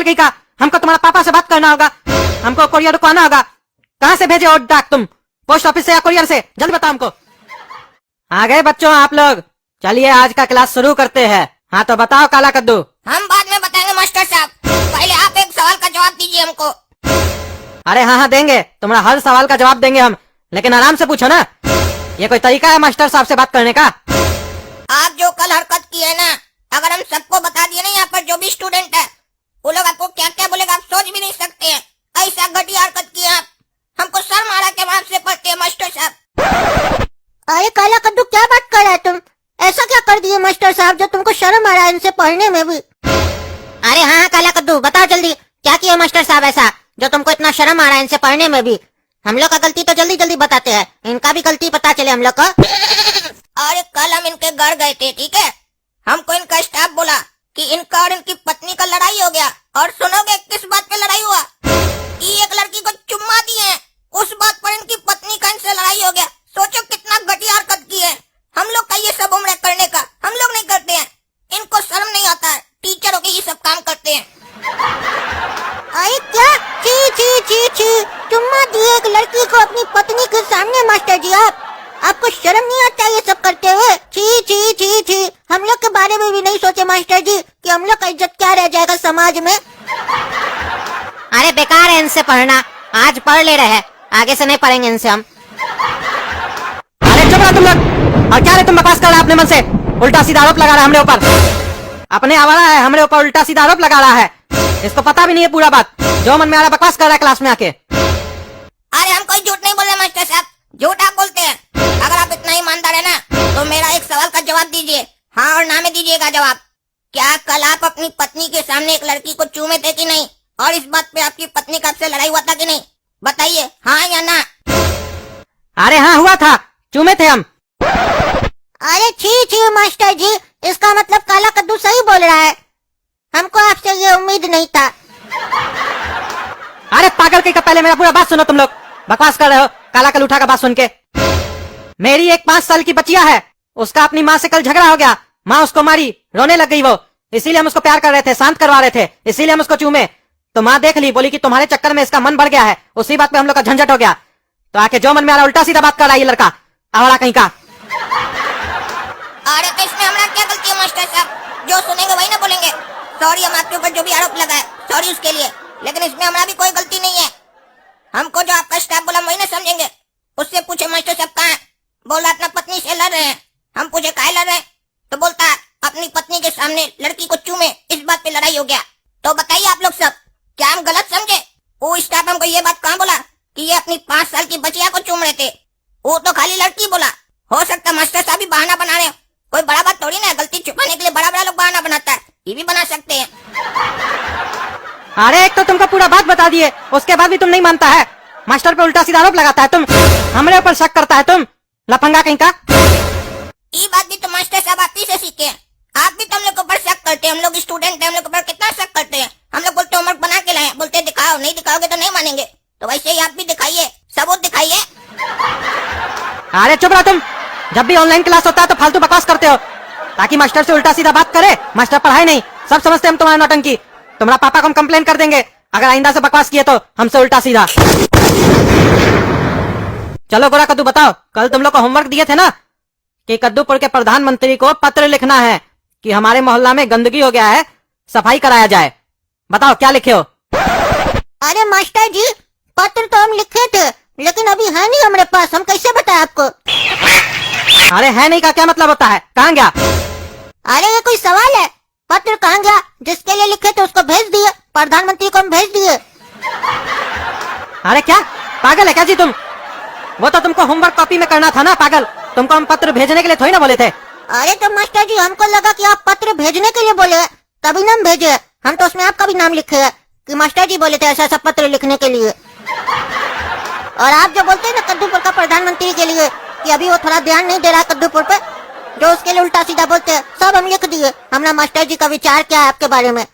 गई का, हमको तुम्हारा पापा से बात करना होगा, हमको कोरियर रुकवाना होगा। कहाँ से भेजे और डाक तुम, पोस्ट ऑफिस से या कोरियर से? जल्द बताओ हमको। आ गए बच्चों आप लोग, चलिए आज का क्लास शुरू करते हैं। हाँ तो बताओ काला कद्दू। हम बाद में बताएंगे मास्टर साहब, पहले आप एक सवाल का जवाब दीजिए हमको। अरे हाँ हाँ देंगे, तुम्हारा हर सवाल का जवाब देंगे हम, लेकिन आराम से पूछो ना। ये कोई तरीका है मास्टर साहब से बात करने का? आप जो कल हरकत की है ना, अगर हम सबको बता दिए ना, यहाँ पर जो भी स्टूडेंट है वो लोग आपको क्या क्या बोलेगा आप सोच भी नहीं सकते हैं। ऐसा घटिया हरकत किया आप, हमको शर्म आ रहा के बाद से पढ़ते हैं मास्टर साहब। अरे काला कद्दू क्या बात कर रहा है तुम? ऐसा क्या कर दिए मास्टर साहब जो तुमको शर्म आ रहा है इनसे पढ़ने में भी? अरे हाँ काला कद्दू बताओ जल्दी, क्या किया मास्टर साहब ऐसा जो तुमको इतना शर्म आ रहा है इनसे पढ़ने में भी? हम लोग का गलती तो जल्दी जल्दी बताते हैं, इनका भी गलती पता चले हम लोग को। अरे कल हम इनके घर गए थे, ठीक है, हमको इनका स्टाफ बोला कि इनका और इनकी पत्नी का लड़ाई हो गया। और सुनोगे किस बात पे लड़ाई हुआ? कि एक लड़की को चुम्मा दिए, उस बात पर इनकी पत्नी का इनसे लड़ाई हो गया। सोचो कितना घटिया हरकत की है। हम लोग का ये सब उम्र है करने का, हम लोग नहीं करते हैं। इनको शर्म नहीं आता है, टीचर होके ये सब काम करते हैं। अरे क्या ची ची ची ची, चुम्मा दिए एक लड़की को अपनी पत्नी के सामने मास्टर जी, आपको शर्म नहीं आता ये सब करते हुए? छी छी छी छी, हम लोग के बारे में भी नहीं सोचे मास्टर जी कि हम लोग का इज्जत क्या रह जाएगा समाज में। अरे बेकार है इनसे पढ़ना, आज पढ़ ले रहे हैं, आगे से नहीं पढ़ेंगे इनसे हम। अरे चुप रहो तुम लोग, और क्या रे तुम बकवास कर रहा है अपने मन से, उल्टा सीधा आरोप लगा रहा है हमरे ऊपर। अपने आवारा है, हमरे ऊपर उल्टा सीधा आरोप लगा रहा है। इसको पता भी नहीं है पूरा बात, जो मन में आ रहा बकवास कर रहा है क्लास में आके। अरे हम कोई झूठ नहीं बोल रहे मास्टर साहब, झूठ आप बोलते हैं। अगर आप इतना ईमानदार है ना तो मेरा एक सवाल का जवाब दीजिए, हाँ और ना में दीजिएगा जवाब। क्या कल आप अपनी पत्नी के सामने एक लड़की को चूमे थे कि नहीं? और इस बात पे आपकी पत्नी का आपसे लड़ाई हुआ था कि नहीं? बताइए हाँ या ना। अरे हाँ हुआ था, चूमे थे हम। अरे छी छी मास्टर जी, इसका मतलब काला कद्दू सही बोल रहा है, हमको आपसे ये उम्मीद नहीं था। अरे पागल के, पहले मेरा पूरा बात सुनो, तुम लोग बकवास कर रहे हो काला कलूठा का बात सुन के। मेरी एक 5 साल की बच्चिया है, उसका अपनी माँ से कल झगड़ा हो गया, माँ उसको मारी, रोने लग गई वो, इसीलिए हम उसको प्यार कर रहे थे, शांत करवा रहे थे, इसीलिए हम उसको चूमे। तो माँ देख ली, बोली कि तुम्हारे चक्कर में इसका मन बढ़ गया है, उसी बात पे हम लोग का झंझट हो गया। तो आके जो मन में आ रहा उल्टा सीधा बात कर रहा है ये लड़का आवारा कहीं का। अरे तो इसमें हमारा क्या गलती है मास्टर साहब? जो सुनेंगे वही ना बोलेंगे। सॉरी हम आपके ऊपर जो भी आरोप लगाए, सॉरी उसके लिए, लेकिन इसमें हमारा भी कोई गलती नहीं है। हमको जो आपका स्टाफ बोला वही ना समझेंगे। उससे पूछे मास्टर साहब कहाँ है? बोला अपना पत्नी से लड़ रहे हैं। हम पूछे काहे लड़ रहे हैं? तो बोलता है अपनी पत्नी के सामने लड़की को चूमे, इस बात पे लड़ाई हो गया। तो बताइए आप लोग सब, क्या हम गलत समझे? वो स्टाफ हमको ये बात कहाँ बोला कि ये अपनी 5 साल की बचिया को चूम रहे थे? वो तो खाली लड़की बोला। हो सकता है मास्टर साहब भी बहाना बना रहे हो, कोई बड़ा बात थोड़ी ना है, गलती छुपाने के लिए बड़ा बड़ा लोग बहाना बनाता है, ये भी बना सकते हैं। अरे एक तो तुमको पूरा बात बता दिए, उसके बाद भी तुम नहीं मानता है, मास्टर पे उल्टा सीधा आरोप लगाता है, तुम हमरे ऊपर शक करता है, तुम लफंगा कहीं का। ये बात भी तो मास्टर साहब आप ही से सीखे हैं। आप भी तो हम लोग के ऊपर शक करते हैं, हम लोग स्टूडेंट हैं, हम लोग के ऊपर कितना शक करते हैं। हम लोग बोलते होमवर्क बना के लाए, बोलते दिखाओ, नहीं दिखाओगे तो नहीं मानेंगे। तो वैसे ही आप भी दिखाइए, सबूत दिखाइए। अरे चुप रहो तुम, जब भी ऑनलाइन क्लास होता है तो फालतू बकवास करते हो, ताकि मास्टर से उल्टा सीधा बात करे। मास्टर पढ़ाए नहीं, सब समझते हम तुम्हारा नौटंकी। तुम्हारा पापा को हम कंप्लेन कर देंगे अगर आइंदा से बकवास किए तो हमसे उल्टा सीधा। चलो गोरा कद्दू बताओ, कल तुम लोग को होमवर्क दिए थे ना कि कद्दूपुर के प्रधानमंत्री को पत्र लिखना है कि हमारे मोहल्ला में गंदगी हो गया है, सफाई कराया जाए। बताओ क्या लिखे हो? अरे मास्टर जी, पत्र तो हम लिखे थे, लेकिन अभी है नहीं हमारे पास, हम कैसे बताएं आपको? अरे है नहीं का क्या मतलब होता है, कहाँ गया? अरे ये कोई सवाल है? पत्र कहाँ गया? जिसके लिए लिखे थे उसको भेज दिए, प्रधानमंत्री को हम भेज दिए। अरे क्या पागल है क्या जी तुम? वो तो तुमको होमवर्क कॉपी में करना था ना पागल, तुमको हम पत्र भेजने के लिए थोड़ी ना बोले थे। अरे तो मास्टर जी हमको लगा कि आप पत्र भेजने के लिए बोले, तभी नाम भेजे। हम तो उसमें आपका भी नाम लिखे है कि मास्टर जी बोले थे ऐसा ऐसा पत्र लिखने के लिए। और आप जो बोलते हैं ना कद्दूपुर का प्रधानमंत्री के लिए कि अभी वो थोड़ा ध्यान नहीं दे रहा है कद्दूपुर पे, जो उसके लिए उल्टा सीधा बोलते हैं, सब हम लिख दिए। हमारा मास्टर जी का विचार क्या है आपके बारे में,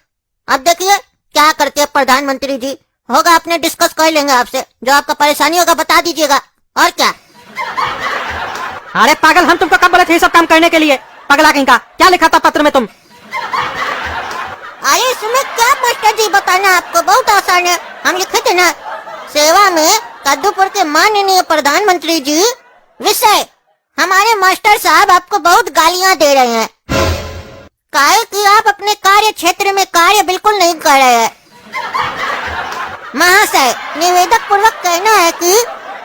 अब देखिए क्या करते हैं प्रधानमंत्री जी। होगा अपने डिस्कस कर लेंगे आपसे, जो आपका परेशानी होगा बता दीजिएगा, और क्या। अरे पागल, हम तुमको कब बोले थे ये सब काम करने के लिए? पगला कहीं का, क्या लिखा था पत्र में तुम? अरे इसमें क्या मास्टर जी बताना, आपको बहुत आसान है, हम लिखे थे ना। सेवा में कद्दूपुर के माननीय प्रधानमंत्री जी, विषय हमारे मास्टर साहब आपको बहुत गालियां दे रहे हैं, काहे कि आप अपने कार्य क्षेत्र में कार्य बिल्कुल नहीं कर रहे हैं। महाशय, निवेदक पूर्वक कहना है कि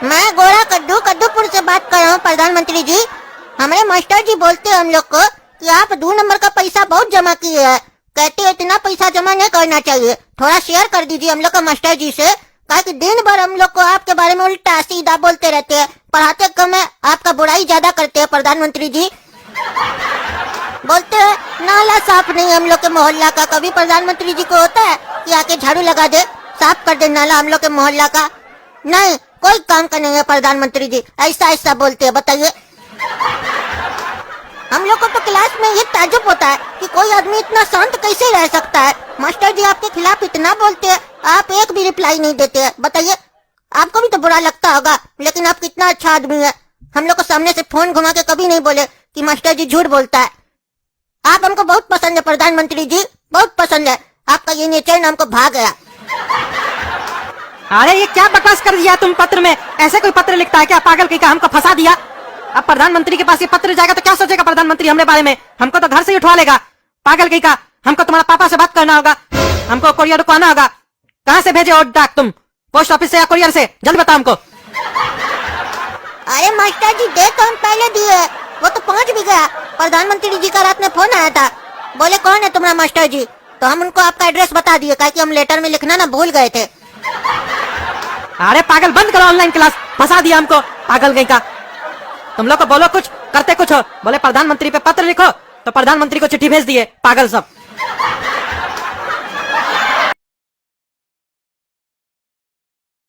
मैं गोरा कद्दू कद्दूपुर से बात कर रहा हूँ। प्रधानमंत्री जी, हमारे मास्टर जी बोलते हैं हम लोग को कि आप 2 नंबर का पैसा बहुत जमा किए हैं, कहते हैं इतना पैसा जमा नहीं करना चाहिए, थोड़ा शेयर कर दीजिए हम लोग को मास्टर जी से, कहा कि दिन भर हम लोग को आपके बारे में उल्टा सीधा बोलते रहते हैं, पढ़ाते कम है, आपका बुराई ज्यादा करते हैं। प्रधानमंत्री जी बोलते हैं नाला साफ नहीं हम लोग के मोहल्ला का, कभी प्रधानमंत्री जी को होता है कि आके झाड़ू लगा दे, साफ कर दे नाला हम लोग के मोहल्ला का, नहीं कोई काम का नहीं है प्रधानमंत्री जी, ऐसा ऐसा बोलते हैं। बताइए, हम लोग को तो क्लास में ये ताज्जुब होता है कि कोई आदमी इतना शांत कैसे रह सकता है। मास्टर जी आपके खिलाफ इतना बोलते हैं, आप एक भी रिप्लाई नहीं देते हैं। बताइए, आपको भी तो बुरा लगता होगा, लेकिन आप कितना अच्छा आदमी है, हम लोग को सामने से फोन घुमा के कभी नहीं बोले कि मास्टर जी झूठ बोलता है। आप हमको बहुत पसंद है प्रधानमंत्री जी, बहुत पसंद है, आपका ये नेचर हमको भाग गया। अरे ये क्या बकवास कर दिया तुम पत्र में, ऐसे कोई पत्र लिखता है क्या, पागल कहीं का, हमको फंसा दिया। अब प्रधानमंत्री के पास ये पत्र जाएगा तो क्या सोचेगा प्रधानमंत्री हमरे बारे में, हमको तो घर से ही उठवा लेगा, पागल कहीं का। हमको तुम्हारा पापा से बात करना होगा, हमको कोरियर रुकवाना होगा। कहाँ से भेजे और डाक, तुम पोस्ट ऑफिस से या कोरियर से, जल्द बताओ हमको। अरे मास्टर जी दे तो हम पहले दिए, वो तो पहुंच भी गया। प्रधानमंत्री जी का रात में फोन आया था, बोले कौन है तुम्हारा मास्टर जी, तो हम उनको आपका एड्रेस बता दिए, कहा कि हम लेटर में लिखना ना भूल गए थे। अरे पागल, बंद करो ऑनलाइन क्लास, फंसा दिया हमको, पागल कहीं का। तुम लोग को बोलो कुछ, करते कुछ हो, बोले प्रधानमंत्री पे पत्र लिखो तो प्रधानमंत्री को चिट्ठी भेज दिए, पागल सब।